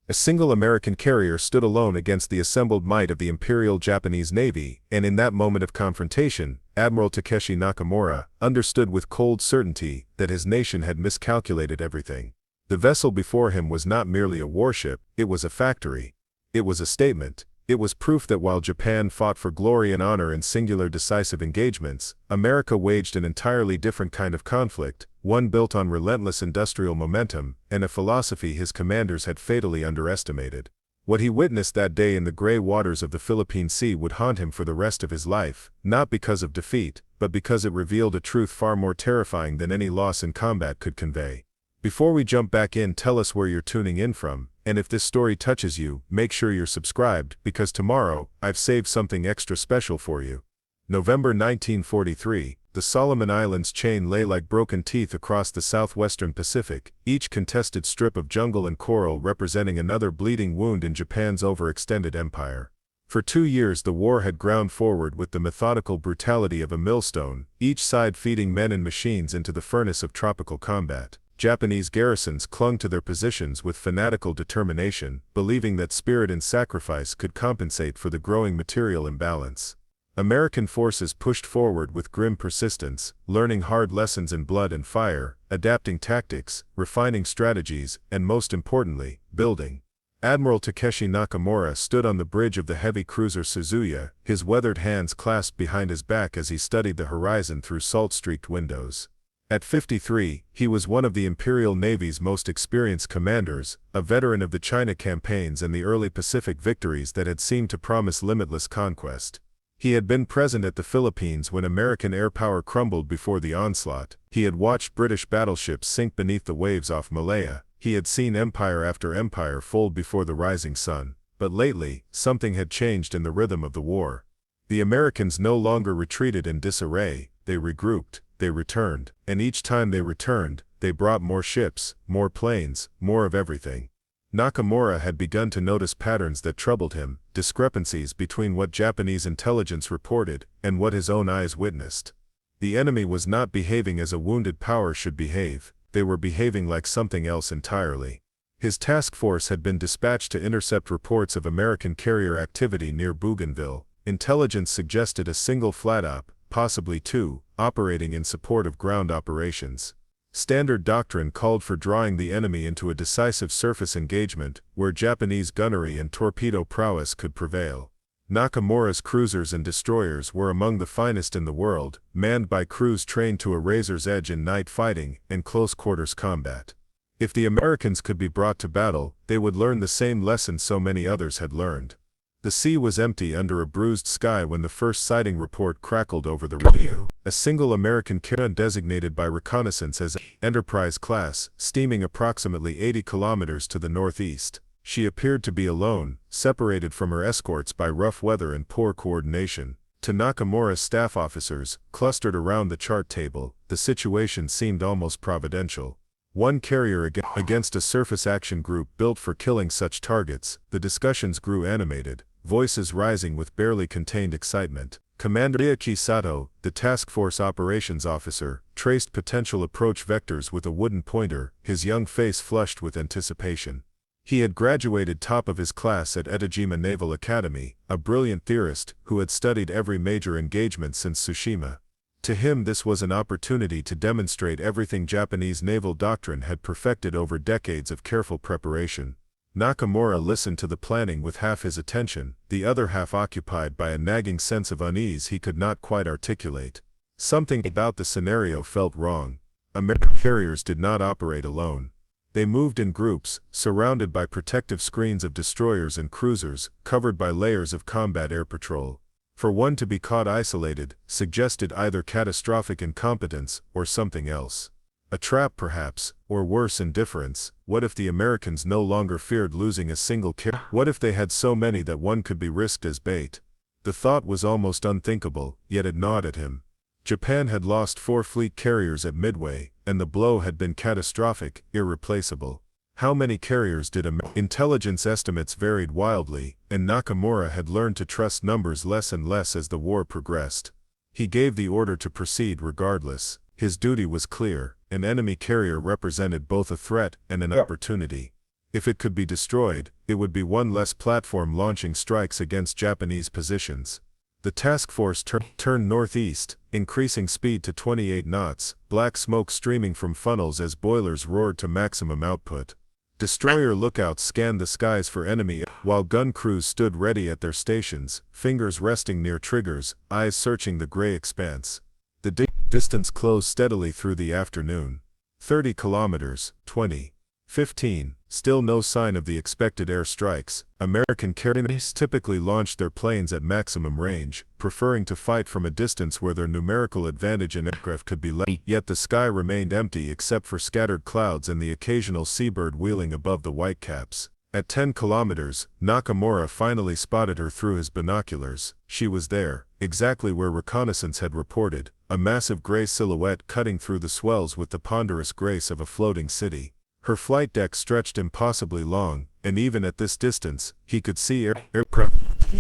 A single American carrier stood alone against the assembled might of the Imperial Japanese Navy, and in that moment of confrontation, Admiral Takeshi Nakamura understood with cold certainty that his nation had miscalculated everything. The vessel before him was not merely a warship, it was a factory. It was a statement. It was proof that while Japan fought for glory and honor in singular decisive engagements, America waged an entirely different kind of conflict, one built on relentless industrial momentum, and a philosophy his commanders had fatally underestimated. What he witnessed that day in the gray waters of the Philippine Sea would haunt him for the rest of his life, not because of defeat, but because it revealed a truth far more terrifying than any loss in combat could convey. Before we jump back in, tell us where you're tuning in from, and if this story touches you, make sure you're subscribed, because tomorrow, I've saved something extra special for you. November 1943, the Solomon Islands chain lay like broken teeth across the southwestern Pacific, each contested strip of jungle and coral representing another bleeding wound in Japan's overextended empire. For 2 years the war had ground forward with the methodical brutality of a millstone, each side feeding men and machines into the furnace of tropical combat. Japanese garrisons clung to their positions with fanatical determination, believing that spirit and sacrifice could compensate for the growing material imbalance. American forces pushed forward with grim persistence, learning hard lessons in blood and fire, adapting tactics, refining strategies, and most importantly, building. Admiral Takeshi Nakamura stood on the bridge of the heavy cruiser Suzuya, his weathered hands clasped behind his back as he studied the horizon through salt-streaked windows. At 53, he was one of the Imperial Navy's most experienced commanders, a veteran of the China campaigns and the early Pacific victories that had seemed to promise limitless conquest. He had been present at the Philippines when American airpower crumbled before the onslaught. He had watched British battleships sink beneath the waves off Malaya. He had seen empire after empire fold before the rising sun. But lately, something had changed in the rhythm of the war. The Americans no longer retreated in disarray, they regrouped. They returned, and each time they returned, they brought more ships, more planes, more of everything. Nakamura had begun to notice patterns that troubled him, discrepancies between what Japanese intelligence reported and what his own eyes witnessed. The enemy was not behaving as a wounded power should behave, they were behaving like something else entirely. His task force had been dispatched to intercept reports of American carrier activity near Bougainville. Intelligence suggested a single flat-op, possibly two, operating in support of ground operations. Standard doctrine called for drawing the enemy into a decisive surface engagement, where Japanese gunnery and torpedo prowess could prevail. Nakamura's cruisers and destroyers were among the finest in the world, manned by crews trained to a razor's edge in night fighting and close-quarters combat. If the Americans could be brought to battle, they would learn the same lesson so many others had learned. The sea was empty under a bruised sky when the first sighting report crackled over the radio. A single American carrier designated by reconnaissance as Enterprise class, steaming approximately 80 kilometers to the northeast. She appeared to be alone, separated from her escorts by rough weather and poor coordination. To Nakamura's staff officers, clustered around the chart table, the situation seemed almost providential. One carrier against a surface action group built for killing such targets. The discussions grew animated, voices rising with barely contained excitement. Commander Ryuichi Sato, the task force operations officer, traced potential approach vectors with a wooden pointer, his young face flushed with anticipation. He had graduated top of his class at Etajima Naval Academy, a brilliant theorist who had studied every major engagement since Tsushima. To him this was an opportunity to demonstrate everything Japanese naval doctrine had perfected over decades of careful preparation. Nakamura listened to the planning with half his attention, the other half occupied by a nagging sense of unease he could not quite articulate. Something about the scenario felt wrong. American carriers did not operate alone. They moved in groups, surrounded by protective screens of destroyers and cruisers, covered by layers of combat air patrol. For one to be caught isolated, suggested either catastrophic incompetence or something else. A trap perhaps, or worse, indifference. What if the Americans no longer feared losing a single carrier? What if they had so many that one could be risked as bait? The thought was almost unthinkable, yet it gnawed at him. Japan had lost 4 fleet carriers at Midway, and the blow had been catastrophic, irreplaceable. How many carriers did Intelligence estimates varied wildly, and Nakamura had learned to trust numbers less and less as the war progressed. He gave the order to proceed regardless. His duty was clear. An enemy carrier represented both a threat and an opportunity. If it could be destroyed, it would be one less platform launching strikes against Japanese positions. The task force turned northeast, increasing speed to 28 knots, black smoke streaming from funnels as boilers roared to maximum output. Destroyer lookouts scanned the skies for enemy, while gun crews stood ready at their stations, fingers resting near triggers, eyes searching the gray expanse. The distance closed steadily through the afternoon. 30 kilometers, 20. 15. Still no sign of the expected air strikes. American carriers typically launched their planes at maximum range, preferring to fight from a distance where their numerical advantage in aircraft could be less. Yet the sky remained empty except for scattered clouds and the occasional seabird wheeling above the whitecaps. At 10 kilometers, Nakamura finally spotted her through his binoculars. She was there, exactly where reconnaissance had reported, a massive gray silhouette cutting through the swells with the ponderous grace of a floating city. Her flight deck stretched impossibly long, and even at this distance, he could see aircraft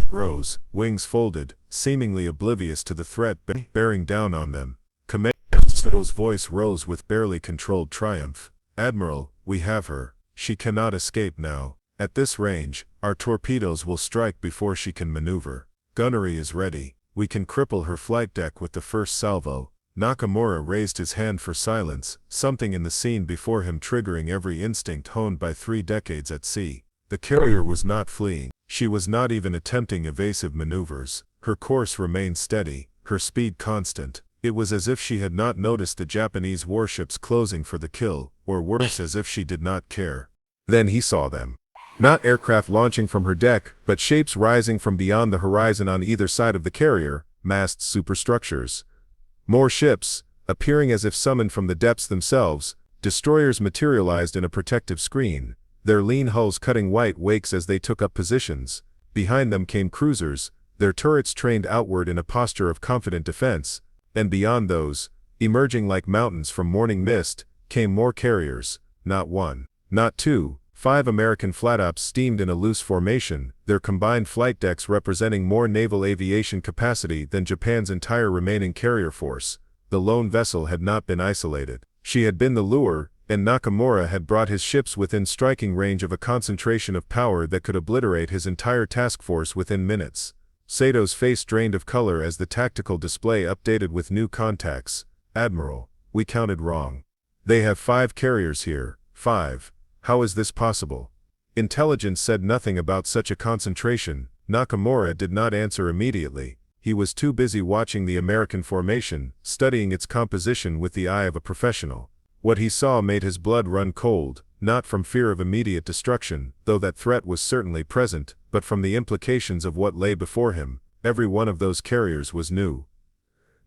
rows, wings folded, seemingly oblivious to the threat bearing down on them. Commander's voice rose with barely controlled triumph. "Admiral, we have her. She cannot escape now. At this range, our torpedoes will strike before she can maneuver. Gunnery is ready. We can cripple her flight deck with the first salvo." Nakamura raised his hand for silence, something in the scene before him triggering every instinct honed by 3 decades at sea. The carrier was not fleeing. She was not even attempting evasive maneuvers. Her course remained steady, her speed constant. It was as if she had not noticed the Japanese warships closing for the kill, or worse, as if she did not care. Then he saw them. Not aircraft launching from her deck, but shapes rising from beyond the horizon on either side of the carrier, massed superstructures. More ships, appearing as if summoned from the depths themselves. Destroyers materialized in a protective screen, their lean hulls cutting white wakes as they took up positions. Behind them came cruisers, their turrets trained outward in a posture of confident defense, and beyond those, emerging like mountains from morning mist, came more carriers, not one, not two. 5 American flatops steamed in a loose formation, their combined flight decks representing more naval aviation capacity than Japan's entire remaining carrier force. The lone vessel had not been isolated. She had been the lure, and Nakamura had brought his ships within striking range of a concentration of power that could obliterate his entire task force within minutes. Sato's face drained of color as the tactical display updated with new contacts. "Admiral, we counted wrong. They have 5 carriers here. 5. How is this possible?" Intelligence said nothing about such a concentration. Nakamura did not answer immediately. He was too busy watching the American formation, studying its composition with the eye of a professional. What he saw made his blood run cold, not from fear of immediate destruction, though that threat was certainly present, but from the implications of what lay before him. Every one of those carriers was new.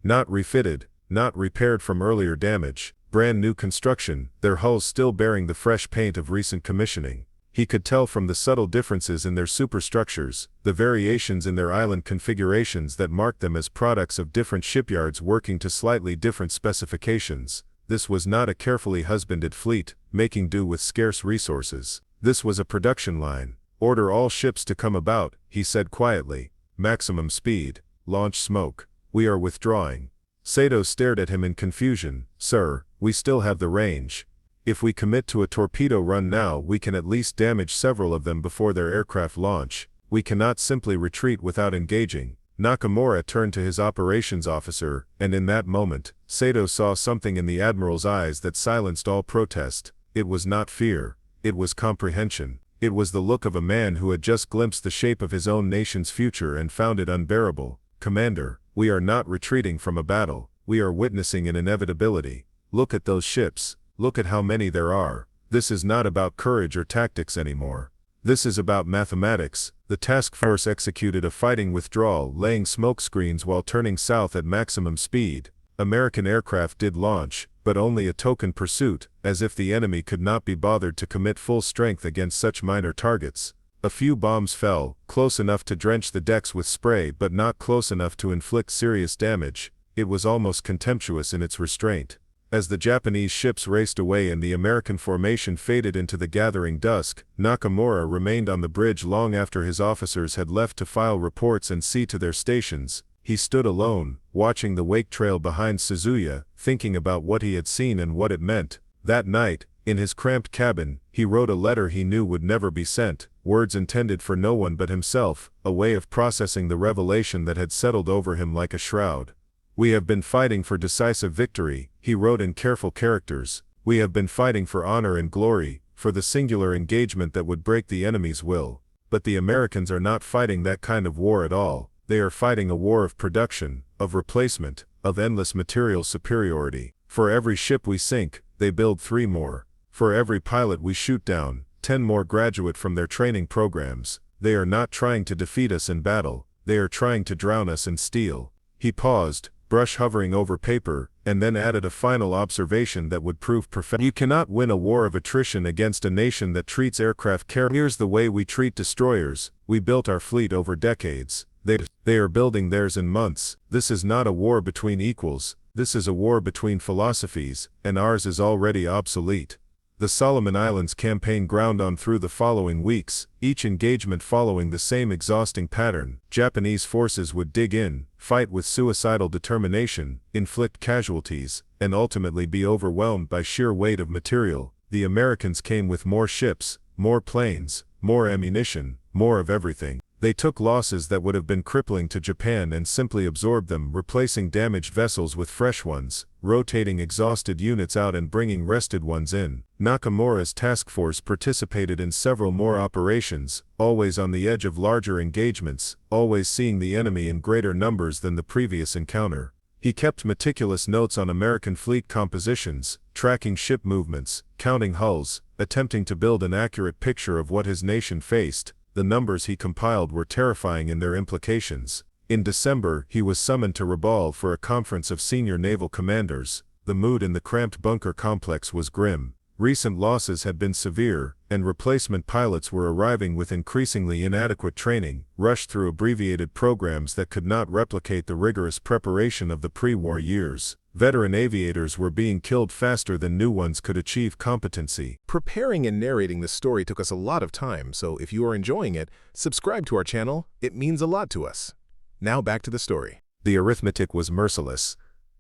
Not refitted, not repaired from earlier damage. Brand new construction, their hulls still bearing the fresh paint of recent commissioning. He could tell from the subtle differences in their superstructures, the variations in their island configurations that marked them as products of different shipyards working to slightly different specifications. This was not a carefully husbanded fleet, making do with scarce resources. This was a production line. "Order all ships to come about," he said quietly. "Maximum speed. Launch smoke. We are withdrawing." Sato stared at him in confusion. "Sir, we still have the range. If we commit to a torpedo run now, we can at least damage several of them before their aircraft launch. We cannot simply retreat without engaging." Nakamura turned to his operations officer, and in that moment, Sato saw something in the admiral's eyes that silenced all protest. It was not fear. It was comprehension. It was the look of a man who had just glimpsed the shape of his own nation's future and found it unbearable. "Commander, we are not retreating from a battle. We are witnessing an inevitability. Look at those ships. Look at how many there are. This is not about courage or tactics anymore. This is about mathematics." The task force executed a fighting withdrawal, laying smoke screens while turning south at maximum speed. American aircraft did launch, but only a token pursuit, as if the enemy could not be bothered to commit full strength against such minor targets. A few bombs fell, close enough to drench the decks with spray but not close enough to inflict serious damage. It was almost contemptuous in its restraint. As the Japanese ships raced away and the American formation faded into the gathering dusk, Nakamura remained on the bridge long after his officers had left to file reports and see to their stations. He stood alone, watching the wake trail behind Suzuya, thinking about what he had seen and what it meant. That night, In his cramped cabin, he wrote a letter he knew would never be sent, words intended for no one but himself, a way of processing the revelation that had settled over him like a shroud. "We have been fighting for decisive victory," he wrote in careful characters. "We have been fighting for honor and glory, for the singular engagement that would break the enemy's will. But the Americans are not fighting that kind of war at all. They are fighting a war of production, of replacement, of endless material superiority. For every ship we sink, they build 3 more. For every pilot we shoot down, 10 more graduate from their training programs. They are not trying to defeat us in battle, they are trying to drown us in steel." He paused, brush hovering over paper, and then added a final observation that would prove profound. "You cannot win a war of attrition against a nation that treats aircraft carriers the way we treat destroyers. We built our fleet over decades. They are building theirs in months. This is not a war between equals, this is a war between philosophies, and ours is already obsolete." The Solomon Islands campaign ground on through the following weeks, each engagement following the same exhausting pattern. Japanese forces would dig in, fight with suicidal determination, inflict casualties, and ultimately be overwhelmed by sheer weight of material. The Americans came with more ships, more planes, more ammunition, more of everything. They took losses that would have been crippling to Japan and simply absorbed them, replacing damaged vessels with fresh ones, rotating exhausted units out and bringing rested ones in. Nakamura's task force participated in several more operations, always on the edge of larger engagements, always seeing the enemy in greater numbers than the previous encounter. He kept meticulous notes on American fleet compositions, tracking ship movements, counting hulls, attempting to build an accurate picture of what his nation faced. The numbers he compiled were terrifying in their implications. In December, he was summoned to Rabaul for a conference of senior naval commanders. The mood in the cramped bunker complex was grim. Recent losses had been severe, and replacement pilots were arriving with increasingly inadequate training, rushed through abbreviated programs that could not replicate the rigorous preparation of the pre-war years. Veteran aviators were being killed faster than new ones could achieve competency. Preparing and narrating this story took us a lot of time, so if you are enjoying it, subscribe to our channel. It means a lot to us. Now back to the story. The arithmetic was merciless.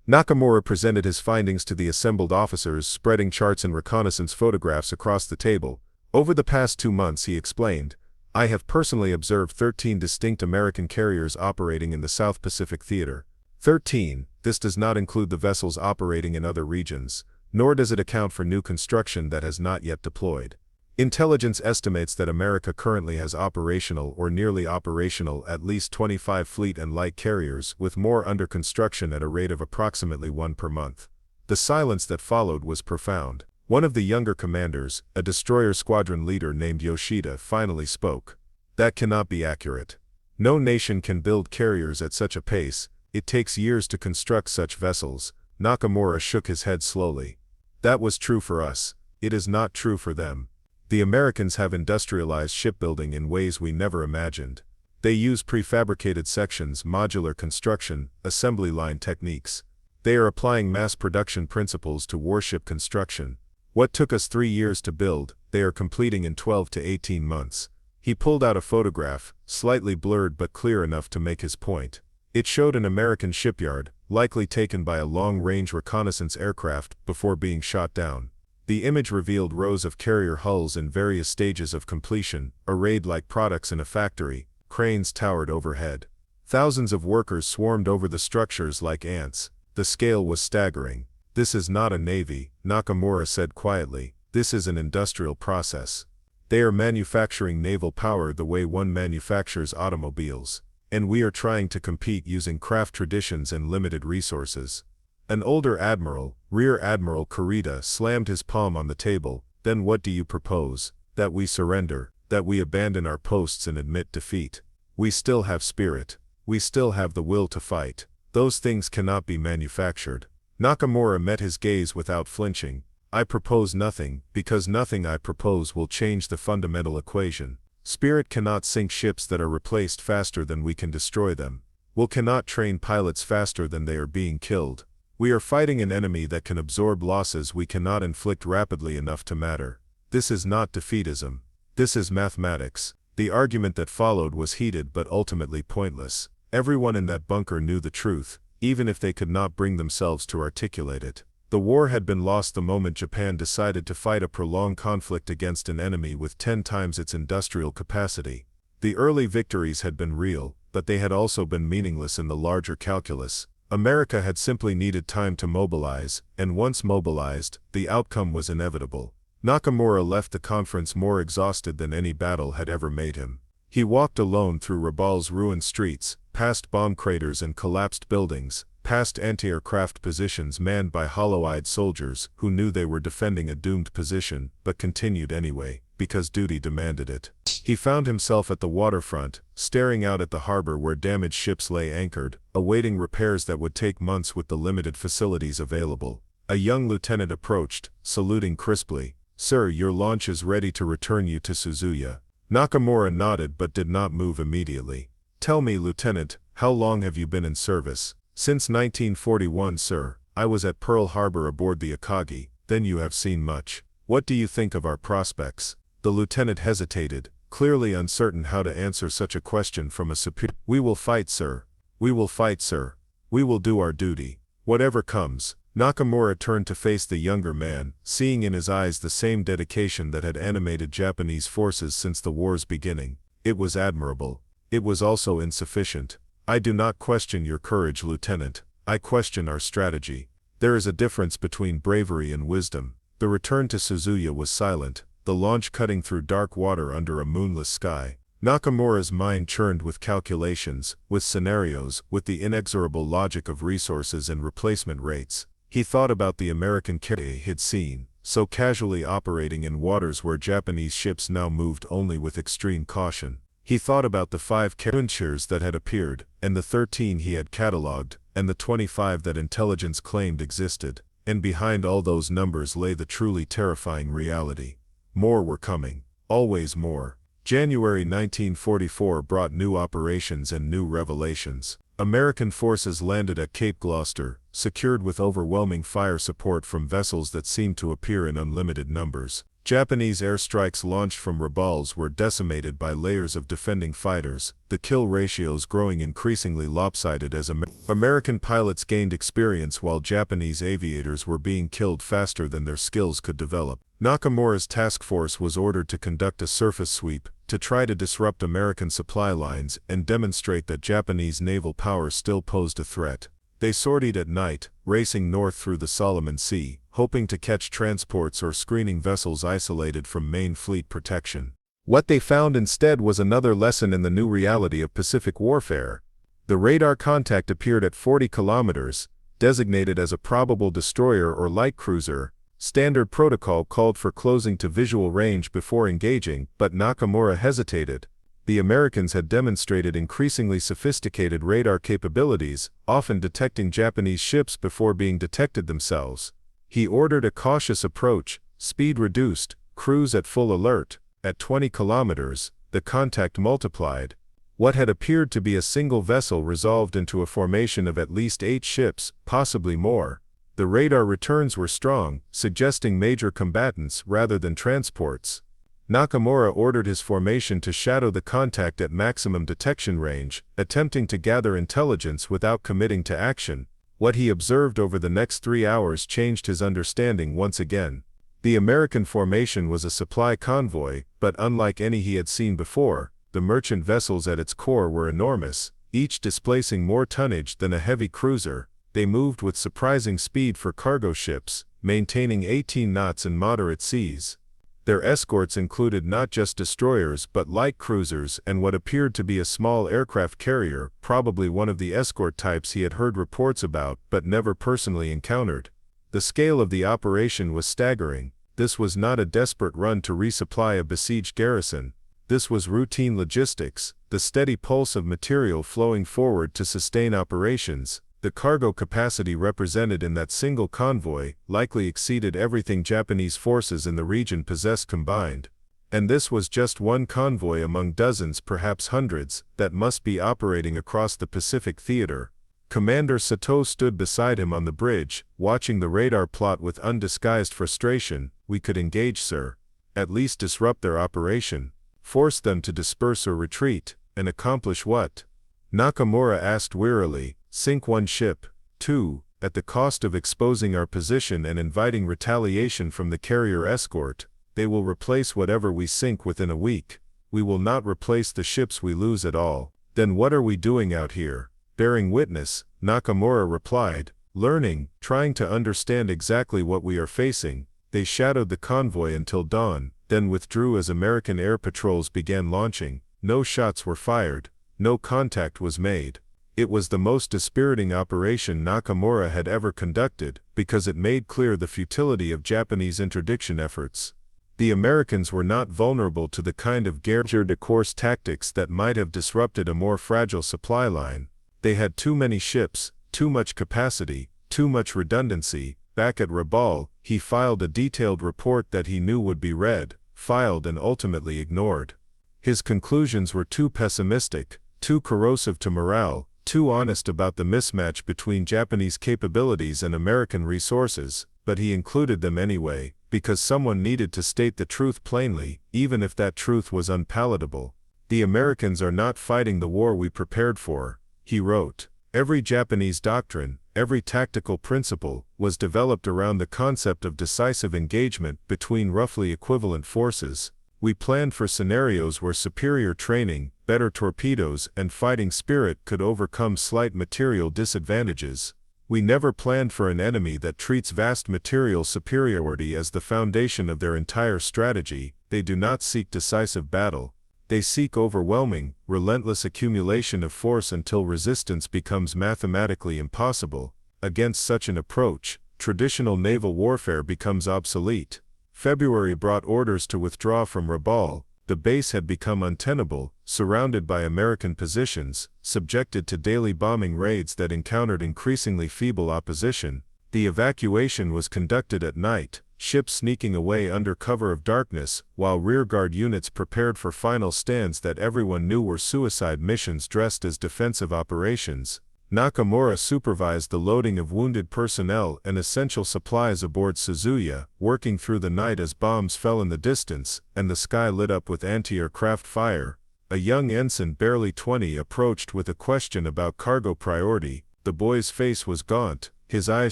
Nakamura presented his findings to the assembled officers, spreading charts and reconnaissance photographs across the table. "Over the past 2 months," he explained, "I have personally observed 13 distinct American carriers operating in the South Pacific Theater. 13, this does not include the vessels operating in other regions, nor does it account for new construction that has not yet deployed. Intelligence estimates that America currently has operational or nearly operational at least 25 fleet and light carriers, with more under construction at a rate of approximately 1 per month." The silence that followed was profound. One of the younger commanders, a destroyer squadron leader named Yoshida, finally spoke. "That cannot be accurate. No nation can build carriers at such a pace. It takes years to construct such vessels." Nakamura shook his head slowly. "That was true for us. It is not true for them. The Americans have industrialized shipbuilding in ways we never imagined. They use prefabricated sections, modular construction, assembly line techniques. They are applying mass production principles to warship construction. What took us 3 years to build, they are completing in 12 to 18 months. He pulled out a photograph, slightly blurred but clear enough to make his point. It showed an American shipyard, likely taken by a long-range reconnaissance aircraft before being shot down. The image revealed rows of carrier hulls in various stages of completion, arrayed like products in a factory. Cranes towered overhead. Thousands of workers swarmed over the structures like ants. The scale was staggering. "This is not a navy," Nakamura said quietly. "This is an industrial process. They are manufacturing naval power the way one manufactures automobiles. And we are trying to compete using craft traditions and limited resources." An older admiral, Rear Admiral Kurita, slammed his palm on the table. "Then what do you propose? That we surrender, that we abandon our posts and admit defeat? We still have spirit. We still have the will to fight. Those things cannot be manufactured." Nakamura met his gaze without flinching. "I propose nothing, because nothing I propose will change the fundamental equation. Spirit cannot sink ships that are replaced faster than we can destroy them. Will cannot train pilots faster than they are being killed. We are fighting an enemy that can absorb losses we cannot inflict rapidly enough to matter. This is not defeatism. This is mathematics." The argument that followed was heated but ultimately pointless. Everyone in that bunker knew the truth, even if they could not bring themselves to articulate it. The war had been lost the moment Japan decided to fight a prolonged conflict against an enemy with 10 times its industrial capacity. The early victories had been real, but they had also been meaningless in the larger calculus. America had simply needed time to mobilize, and once mobilized, the outcome was inevitable. Nakamura left the conference more exhausted than any battle had ever made him. He walked alone through Rabaul's ruined streets, past bomb craters and collapsed buildings, past anti-aircraft positions manned by hollow-eyed soldiers who knew they were defending a doomed position, but continued anyway, because duty demanded it. He found himself at the waterfront, staring out at the harbor where damaged ships lay anchored, awaiting repairs that would take months with the limited facilities available. A young lieutenant approached, saluting crisply. "Sir, your launch is ready to return you to Suzuya." Nakamura nodded but did not move immediately. "Tell me, Lieutenant, how long have you been in service?" "Since 1941, sir. I was at Pearl Harbor aboard the Akagi." "Then you have seen much. What do you think of our prospects?" The lieutenant hesitated, clearly uncertain how to answer such a question from a superior. "We will fight, sir. We will fight, sir. We will do our duty. Whatever comes." Nakamura turned to face the younger man, seeing in his eyes the same dedication that had animated Japanese forces since the war's beginning. It was admirable. It was also insufficient. "I do not question your courage, Lieutenant. I question our strategy. There is a difference between bravery and wisdom." The return to Suzuya was silent, the launch cutting through dark water under a moonless sky. Nakamura's mind churned with calculations, with scenarios, with the inexorable logic of resources and replacement rates. He thought about the American carrier he had seen, so casually operating in waters where Japanese ships now moved only with extreme caution. He thought about the 5 carriers that had appeared, and the 13 he had catalogued, and the 25 that intelligence claimed existed, and behind all those numbers lay the truly terrifying reality. More were coming. Always more. January 1944 brought new operations and new revelations. American forces landed at Cape Gloucester, secured with overwhelming fire support from vessels that seemed to appear in unlimited numbers. Japanese airstrikes launched from Rabaul's were decimated by layers of defending fighters, the kill ratios growing increasingly lopsided as American pilots gained experience while Japanese aviators were being killed faster than their skills could develop. Nakamura's task force was ordered to conduct a surface sweep, to try to disrupt American supply lines and demonstrate that Japanese naval power still posed a threat. They sortied at night, racing north through the Solomon Sea, hoping to catch transports or screening vessels isolated from main fleet protection. What they found instead was another lesson in the new reality of Pacific warfare. The radar contact appeared at 40 kilometers, designated as a probable destroyer or light cruiser. Standard protocol called for closing to visual range before engaging, but Nakamura hesitated. The Americans had demonstrated increasingly sophisticated radar capabilities, often detecting Japanese ships before being detected themselves. He ordered a cautious approach, speed reduced, cruise at full alert. At 20 kilometers, the contact multiplied. What had appeared to be a single vessel resolved into a formation of at least 8 ships, possibly more. The radar returns were strong, suggesting major combatants rather than transports. Nakamura ordered his formation to shadow the contact at maximum detection range, attempting to gather intelligence without committing to action. What he observed over the next 3 hours changed his understanding once again. The American formation was a supply convoy, but unlike any he had seen before, the merchant vessels at its core were enormous, each displacing more tonnage than a heavy cruiser. They moved with surprising speed for cargo ships, maintaining 18 knots in moderate seas. Their escorts included not just destroyers but light cruisers and what appeared to be a small aircraft carrier, probably one of the escort types he had heard reports about but never personally encountered. The scale of the operation was staggering. This was not a desperate run to resupply a besieged garrison. This was routine logistics, the steady pulse of material flowing forward to sustain operations. The cargo capacity represented in that single convoy likely exceeded everything Japanese forces in the region possessed combined. And this was just one convoy among dozens, perhaps hundreds, that must be operating across the Pacific theater. Commander Sato stood beside him on the bridge, watching the radar plot with undisguised frustration. "We could engage, sir. At least disrupt their operation. Force them to disperse or retreat, and accomplish what?" Nakamura asked wearily. "Sink one ship. 2. at the cost of exposing our position and inviting retaliation from the carrier escort. They will replace whatever we sink within a week. We will not replace the ships we lose at all. Then what are we doing out here? Bearing witness, Nakamura replied. Learning, trying to understand exactly what we are facing. They shadowed the convoy until dawn, then withdrew as American air patrols began launching. No shots were fired. No contact was made. It was the most dispiriting operation Nakamura had ever conducted, because it made clear the futility of Japanese interdiction efforts. The Americans were not vulnerable to the kind of guerre de course tactics that might have disrupted a more fragile supply line. They had too many ships, too much capacity, too much redundancy. Back at Rabaul, he filed a detailed report that he knew would be read, filed and ultimately ignored. His conclusions were too pessimistic, too corrosive to morale, too honest about the mismatch between Japanese capabilities and American resources, but he included them anyway, because someone needed to state the truth plainly, even if that truth was unpalatable. The Americans are not fighting the war we prepared for, he wrote. Every Japanese doctrine, every tactical principle, was developed around the concept of decisive engagement between roughly equivalent forces. We planned for scenarios where superior training, better torpedoes, and fighting spirit could overcome slight material disadvantages. We never planned for an enemy that treats vast material superiority as the foundation of their entire strategy. They do not seek decisive battle. They seek overwhelming, relentless accumulation of force until resistance becomes mathematically impossible. Against such an approach, traditional naval warfare becomes obsolete. February brought orders to withdraw from Rabaul. The base had become untenable, surrounded by American positions, subjected to daily bombing raids that encountered increasingly feeble opposition. The evacuation was conducted at night, ships sneaking away under cover of darkness, while rearguard units prepared for final stands that everyone knew were suicide missions dressed as defensive operations. Nakamura supervised the loading of wounded personnel and essential supplies aboard Suzuya, working through the night as bombs fell in the distance, and the sky lit up with anti-aircraft fire. A young ensign barely 20 approached with a question about cargo priority. The boy's face was gaunt, his eyes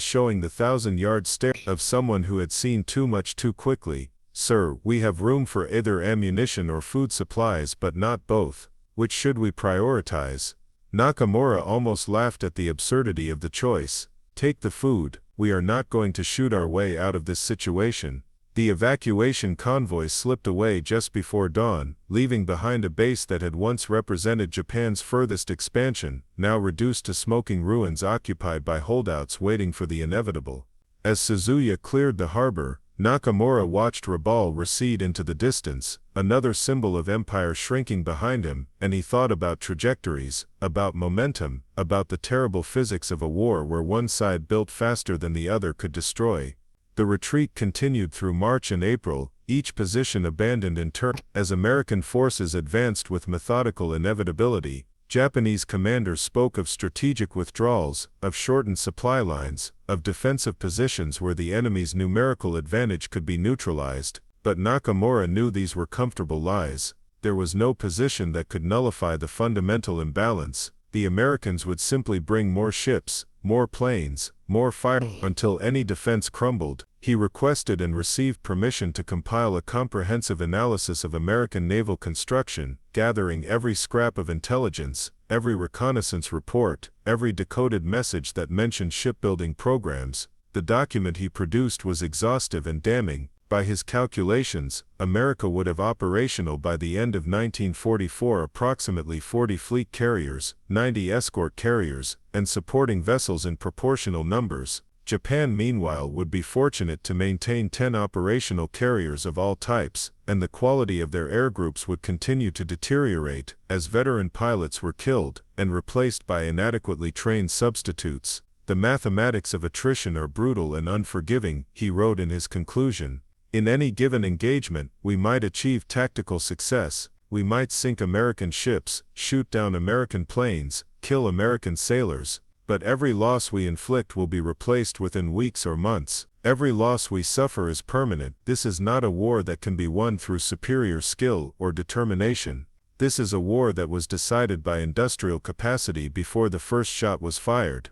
showing the 1,000-yard stare of someone who had seen too much too quickly. Sir, we have room for either ammunition or food supplies but not both. Which should we prioritize? Nakamura almost laughed at the absurdity of the choice. Take the food, we are not going to shoot our way out of this situation. The evacuation convoy slipped away just before dawn, leaving behind a base that had once represented Japan's furthest expansion, now reduced to smoking ruins occupied by holdouts waiting for the inevitable. As Suzuya cleared the harbor, Nakamura watched Rabaul recede into the distance, another symbol of empire shrinking behind him, and he thought about trajectories, about momentum, about the terrible physics of a war where one side built faster than the other could destroy. The retreat continued through March and April, each position abandoned in turn. As American forces advanced with methodical inevitability, Japanese commanders spoke of strategic withdrawals, of shortened supply lines, of defensive positions where the enemy's numerical advantage could be neutralized, but Nakamura knew these were comfortable lies. There was no position that could nullify the fundamental imbalance. The Americans would simply bring more ships, more planes, more fire until any defense crumbled. He requested and received permission to compile a comprehensive analysis of American naval construction, gathering every scrap of intelligence, every reconnaissance report, every decoded message that mentioned shipbuilding programs. The document he produced was exhaustive and damning. By his calculations, America would have operational by the end of 1944 approximately 40 fleet carriers, 90 escort carriers, and supporting vessels in proportional numbers. Japan meanwhile would be fortunate to maintain 10 operational carriers of all types, and the quality of their air groups would continue to deteriorate, as veteran pilots were killed, and replaced by inadequately trained substitutes. The mathematics of attrition are brutal and unforgiving, he wrote in his conclusion. In any given engagement, we might achieve tactical success, we might sink American ships, shoot down American planes, kill American sailors, but every loss we inflict will be replaced within weeks or months. Every loss we suffer is permanent. This is not a war that can be won through superior skill or determination. This is a war that was decided by industrial capacity before the first shot was fired.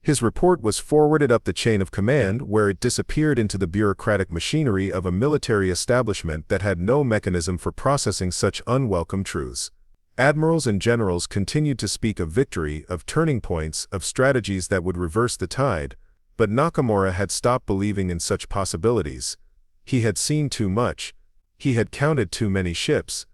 His report was forwarded up the chain of command, where it disappeared into the bureaucratic machinery of a military establishment that had no mechanism for processing such unwelcome truths. Admirals and generals continued to speak of victory, of turning points, of strategies that would reverse the tide, but Nakamura had stopped believing in such possibilities. He had seen too much. He had counted too many ships.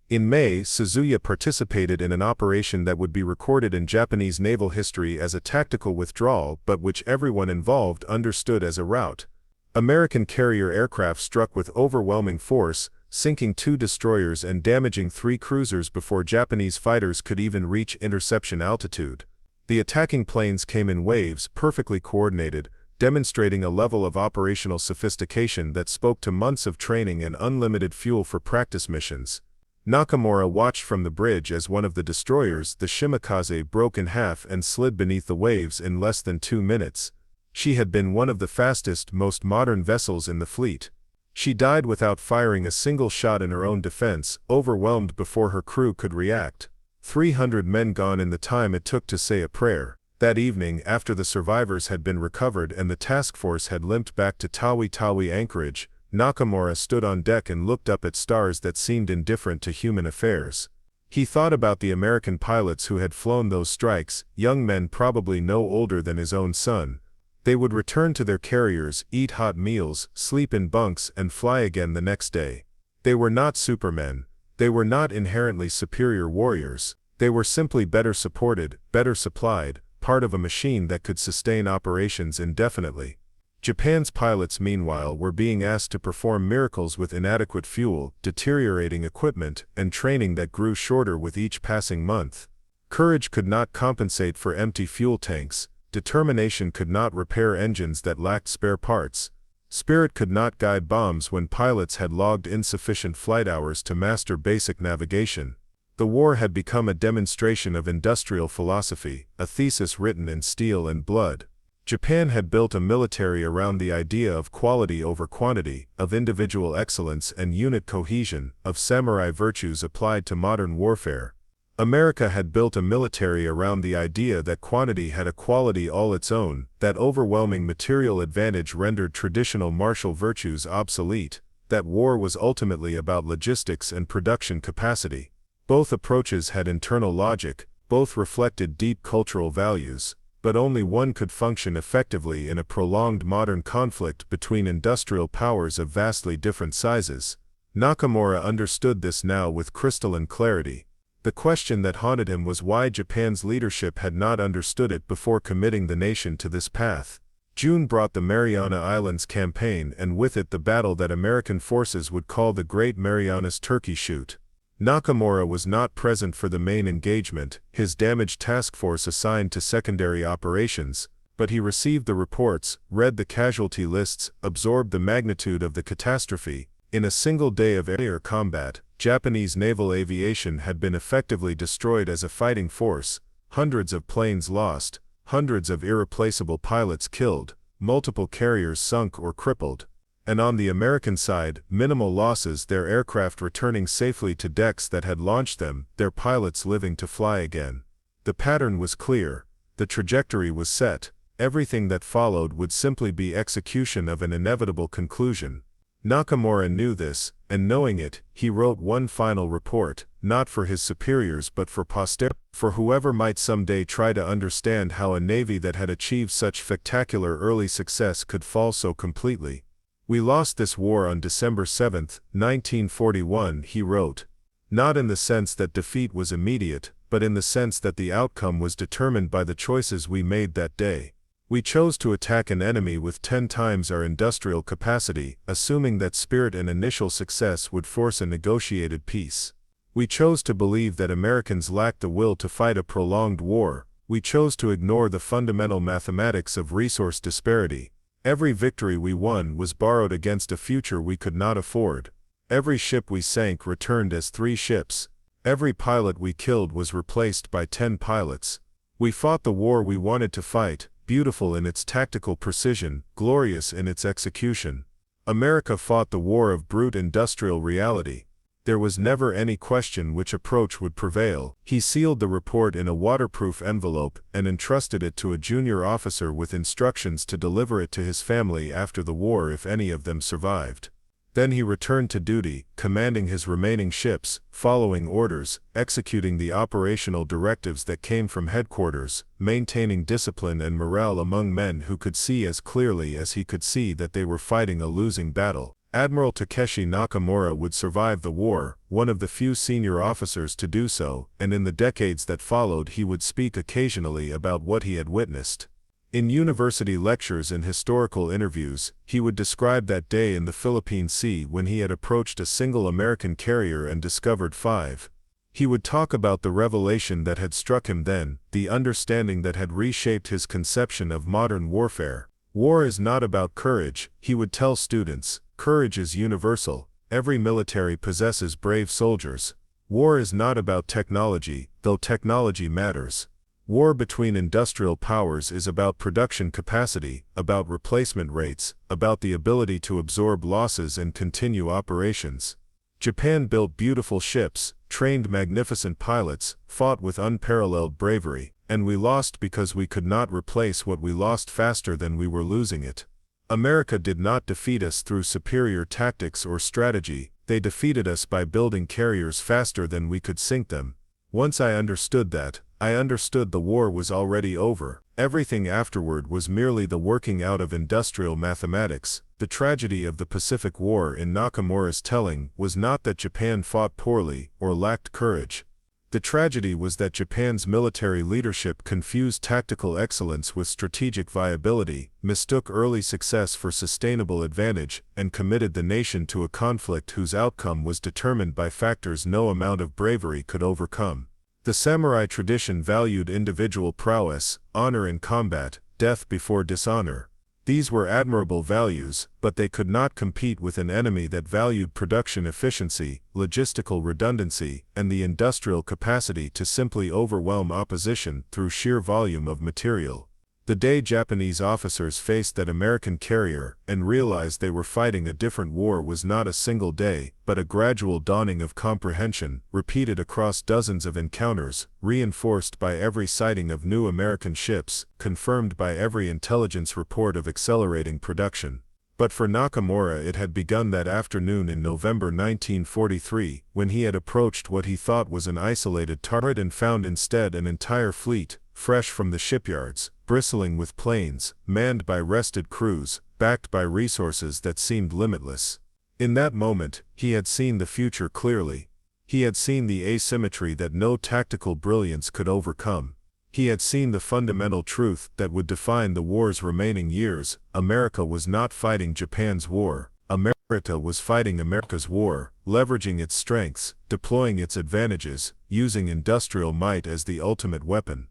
In May, Suzuya participated in an operation that would be recorded in Japanese naval history as a tactical withdrawal, but which everyone involved understood as a rout. American carrier aircraft struck with overwhelming force, sinking 2 destroyers and damaging 3 cruisers before Japanese fighters could even reach interception altitude. The attacking planes came in waves, perfectly coordinated, demonstrating a level of operational sophistication that spoke to months of training and unlimited fuel for practice missions. Nakamura watched from the bridge as one of the destroyers, the Shimakaze, broke in half and slid beneath the waves in less than 2 minutes. She had been one of the fastest, most modern vessels in the fleet. She died without firing a single shot in her own defense, overwhelmed before her crew could react. 300 men gone in the time it took to say a prayer. That evening, after the survivors had been recovered and the task force had limped back to Tawi anchorage, Nakamura stood on deck and looked up at stars that seemed indifferent to human affairs. He thought about the American pilots who had flown those strikes, young men probably no older than his own son. They would return to their carriers, eat hot meals, sleep in bunks, and fly again the next day. They were not supermen. They were not inherently superior warriors. They were simply better supported, better supplied, part of a machine that could sustain operations indefinitely. Japan's pilots, meanwhile, were being asked to perform miracles with inadequate fuel, deteriorating equipment, and training that grew shorter with each passing month. Courage could not compensate for empty fuel tanks. Determination could not repair engines that lacked spare parts. Spirit could not guide bombs when pilots had logged insufficient flight hours to master basic navigation. The war had become a demonstration of industrial philosophy, a thesis written in steel and blood. Japan had built a military around the idea of quality over quantity, of individual excellence and unit cohesion, of samurai virtues applied to modern warfare. America had built a military around the idea that quantity had a quality all its own, that overwhelming material advantage rendered traditional martial virtues obsolete, that war was ultimately about logistics and production capacity. Both approaches had internal logic, both reflected deep cultural values, but only one could function effectively in a prolonged modern conflict between industrial powers of vastly different sizes. Nakamura understood this now with crystalline clarity. The question that haunted him was why Japan's leadership had not understood it before committing the nation to this path. June brought the Mariana Islands campaign and with it the battle that American forces would call the Great Marianas Turkey Shoot. Nakamura was not present for the main engagement, his damaged task force assigned to secondary operations, but he received the reports, read the casualty lists, absorbed the magnitude of the catastrophe. In a single day of air combat, Japanese naval aviation had been effectively destroyed as a fighting force, hundreds of planes lost, hundreds of irreplaceable pilots killed, multiple carriers sunk or crippled. And on the American side, minimal losses, their aircraft returning safely to decks that had launched them, their pilots living to fly again. The pattern was clear. The trajectory was set. Everything that followed would simply be execution of an inevitable conclusion. Nakamura knew this, and knowing it, he wrote one final report, not for his superiors but for posterity, for whoever might someday try to understand how a navy that had achieved such spectacular early success could fall so completely. We lost this war on December 7, 1941, he wrote. Not in the sense that defeat was immediate, but in the sense that the outcome was determined by the choices we made that day. We chose to attack an enemy with 10 times our industrial capacity, assuming that spirit and initial success would force a negotiated peace. We chose to believe that Americans lacked the will to fight a prolonged war. We chose to ignore the fundamental mathematics of resource disparity. Every victory we won was borrowed against a future we could not afford. Every ship we sank returned as 3 ships. Every pilot we killed was replaced by 10 pilots. We fought the war we wanted to fight, beautiful in its tactical precision, glorious in its execution. America fought the war of brute industrial reality. There was never any question which approach would prevail. He sealed the report in a waterproof envelope and entrusted it to a junior officer with instructions to deliver it to his family after the war if any of them survived. Then he returned to duty, commanding his remaining ships, following orders, executing the operational directives that came from headquarters, maintaining discipline and morale among men who could see as clearly as he could see that they were fighting a losing battle. Admiral Takeshi Nakamura would survive the war, one of the few senior officers to do so, and in the decades that followed he would speak occasionally about what he had witnessed. In university lectures and historical interviews, he would describe that day in the Philippine Sea when he had approached a single American carrier and discovered 5. He would talk about the revelation that had struck him then, the understanding that had reshaped his conception of modern warfare. War is not about courage, he would tell students. Courage is universal. Every military possesses brave soldiers. War is not about technology, though technology matters. War between industrial powers is about production capacity, about replacement rates, about the ability to absorb losses and continue operations. Japan built beautiful ships, trained magnificent pilots, fought with unparalleled bravery, and we lost because we could not replace what we lost faster than we were losing it. America did not defeat us through superior tactics or strategy, they defeated us by building carriers faster than we could sink them. Once I understood that, I understood the war was already over. Everything afterward was merely the working out of industrial mathematics. The tragedy of the Pacific War in Nakamura's telling was not that Japan fought poorly or lacked courage. The tragedy was that Japan's military leadership confused tactical excellence with strategic viability, mistook early success for sustainable advantage, and committed the nation to a conflict whose outcome was determined by factors no amount of bravery could overcome. The samurai tradition valued individual prowess, honor in combat, death before dishonor. These were admirable values, but they could not compete with an enemy that valued production efficiency, logistical redundancy, and the industrial capacity to simply overwhelm opposition through sheer volume of material. The day Japanese officers faced that American carrier and realized they were fighting a different war was not a single day, but a gradual dawning of comprehension, repeated across dozens of encounters, reinforced by every sighting of new American ships, confirmed by every intelligence report of accelerating production. But for Nakamura it had begun that afternoon in November 1943, when he had approached what he thought was an isolated target and found instead an entire fleet, fresh from the shipyards, bristling with planes, manned by rested crews, backed by resources that seemed limitless. In that moment, he had seen the future clearly. He had seen the asymmetry that no tactical brilliance could overcome. He had seen the fundamental truth that would define the war's remaining years. America was not fighting Japan's war. America was fighting America's war, leveraging its strengths, deploying its advantages, using industrial might as the ultimate weapon.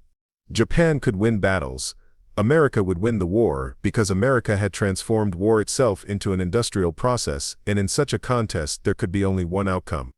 Japan could win battles. America would win the war because America had transformed war itself into an industrial process, and in such a contest there could be only one outcome.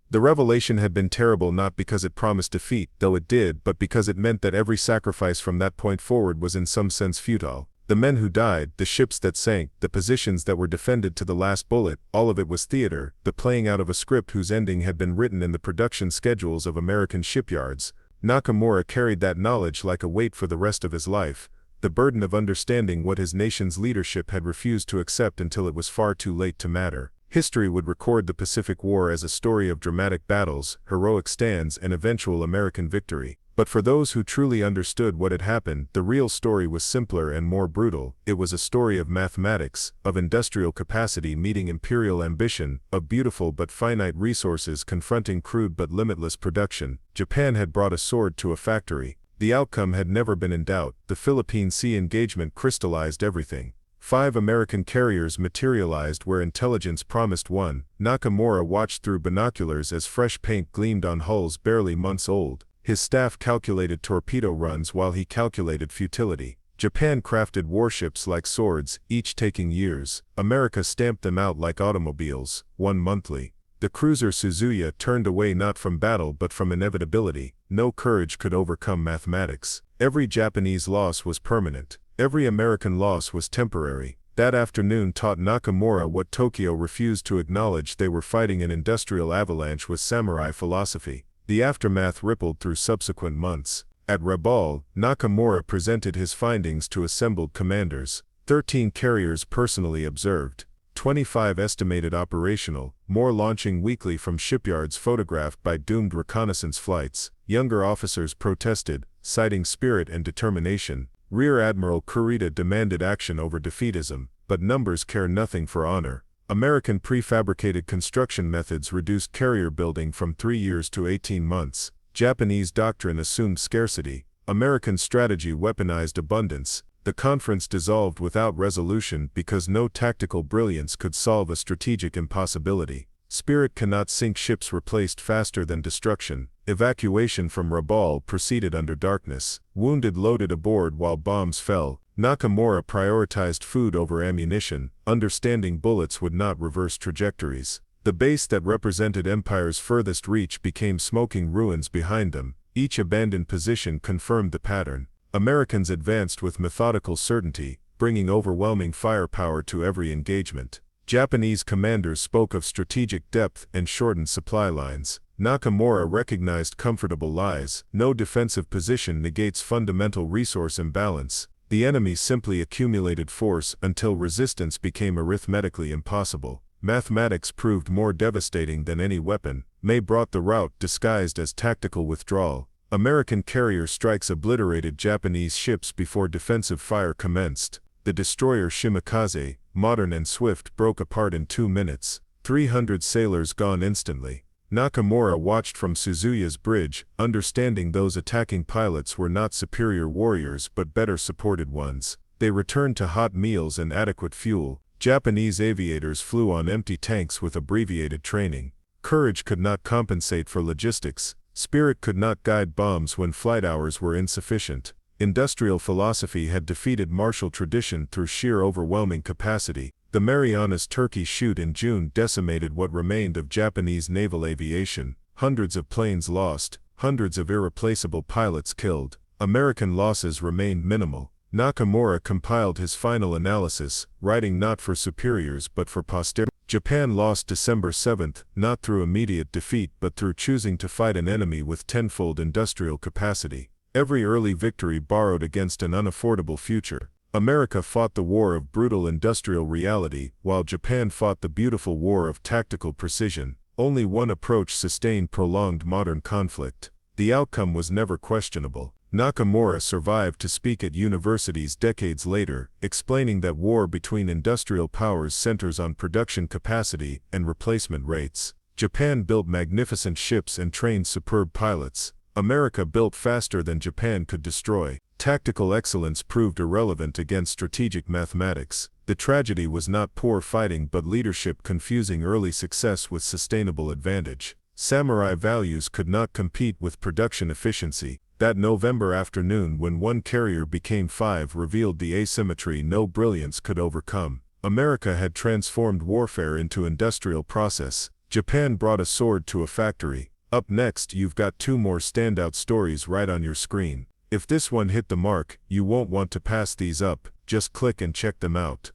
The revelation had been terrible not because it promised defeat, though it did, but because it meant that every sacrifice from that point forward was in some sense futile. The men who died, the ships that sank, the positions that were defended to the last bullet, all of it was theater, the playing out of a script whose ending had been written in the production schedules of American shipyards. Nakamura carried that knowledge like a weight for the rest of his life, the burden of understanding what his nation's leadership had refused to accept until it was far too late to matter. History would record the Pacific War as a story of dramatic battles, heroic stands, and eventual American victory. But for those who truly understood what had happened, the real story was simpler and more brutal. It was a story of mathematics, of industrial capacity meeting imperial ambition, of beautiful but finite resources confronting crude but limitless production. Japan had brought a sword to a factory. The outcome had never been in doubt. The Philippine Sea engagement crystallized everything. 5 American carriers materialized where intelligence promised one. Nakamura watched through binoculars as fresh paint gleamed on hulls barely months old. His staff calculated torpedo runs while he calculated futility. Japan crafted warships like swords, each taking years. America stamped them out like automobiles, one monthly. The cruiser Suzuya turned away not from battle but from inevitability. No courage could overcome mathematics. Every Japanese loss was permanent. Every American loss was temporary. That afternoon taught Nakamura what Tokyo refused to acknowledge: they were fighting an industrial avalanche with samurai philosophy. The aftermath rippled through subsequent months. At Rabaul, Nakamura presented his findings to assembled commanders. 13 carriers personally observed. 25 estimated operational, more launching weekly from shipyards photographed by doomed reconnaissance flights. Younger officers protested, citing spirit and determination. Rear Admiral Kurita demanded action over defeatism, but numbers care nothing for honor. American prefabricated construction methods reduced carrier building from 3 years to 18 months. Japanese doctrine assumed scarcity. American strategy weaponized abundance. The conference dissolved without resolution because no tactical brilliance could solve a strategic impossibility. Spirit cannot sink ships replaced faster than destruction. Evacuation from Rabaul proceeded under darkness. Wounded loaded aboard while bombs fell. Nakamura prioritized food over ammunition, understanding bullets would not reverse trajectories. The base that represented Empire's furthest reach became smoking ruins behind them. Each abandoned position confirmed the pattern. Americans advanced with methodical certainty, bringing overwhelming firepower to every engagement. Japanese commanders spoke of strategic depth and shortened supply lines. Nakamura recognized comfortable lies. No defensive position negates fundamental resource imbalance. The enemy simply accumulated force until resistance became arithmetically impossible. Mathematics proved more devastating than any weapon. May brought the rout disguised as tactical withdrawal. American carrier strikes obliterated Japanese ships before defensive fire commenced. The destroyer Shimakaze, modern and swift, broke apart in 2 minutes. 300 sailors gone instantly. Nakamura watched from Suzuya's bridge, understanding those attacking pilots were not superior warriors but better supported ones. They returned to hot meals and adequate fuel. Japanese aviators flew on empty tanks with abbreviated training. Courage could not compensate for logistics. Spirit could not guide bombs when flight hours were insufficient. Industrial philosophy had defeated martial tradition through sheer overwhelming capacity. The Marianas Turkey shoot in June decimated what remained of Japanese naval aviation. Hundreds of planes lost, hundreds of irreplaceable pilots killed. American losses remained minimal. Nakamura compiled his final analysis, writing not for superiors but for posterity. Japan lost December 7, not through immediate defeat but through choosing to fight an enemy with tenfold industrial capacity. Every early victory borrowed against an unaffordable future. America fought the war of brutal industrial reality, while Japan fought the beautiful war of tactical precision. Only one approach sustained prolonged modern conflict. The outcome was never questionable. Nakamura survived to speak at universities decades later, explaining that war between industrial powers centers on production capacity and replacement rates. Japan built magnificent ships and trained superb pilots. America built faster than Japan could destroy. Tactical excellence proved irrelevant against strategic mathematics. The tragedy was not poor fighting but leadership confusing early success with sustainable advantage. Samurai values could not compete with production efficiency. That November afternoon when one carrier became 5 revealed the asymmetry no brilliance could overcome. America had transformed warfare into industrial process. Japan brought a sword to a factory. Up next, you've got 2 more standout stories right on your screen. If this one hit the mark, you won't want to pass these up, just click and check them out.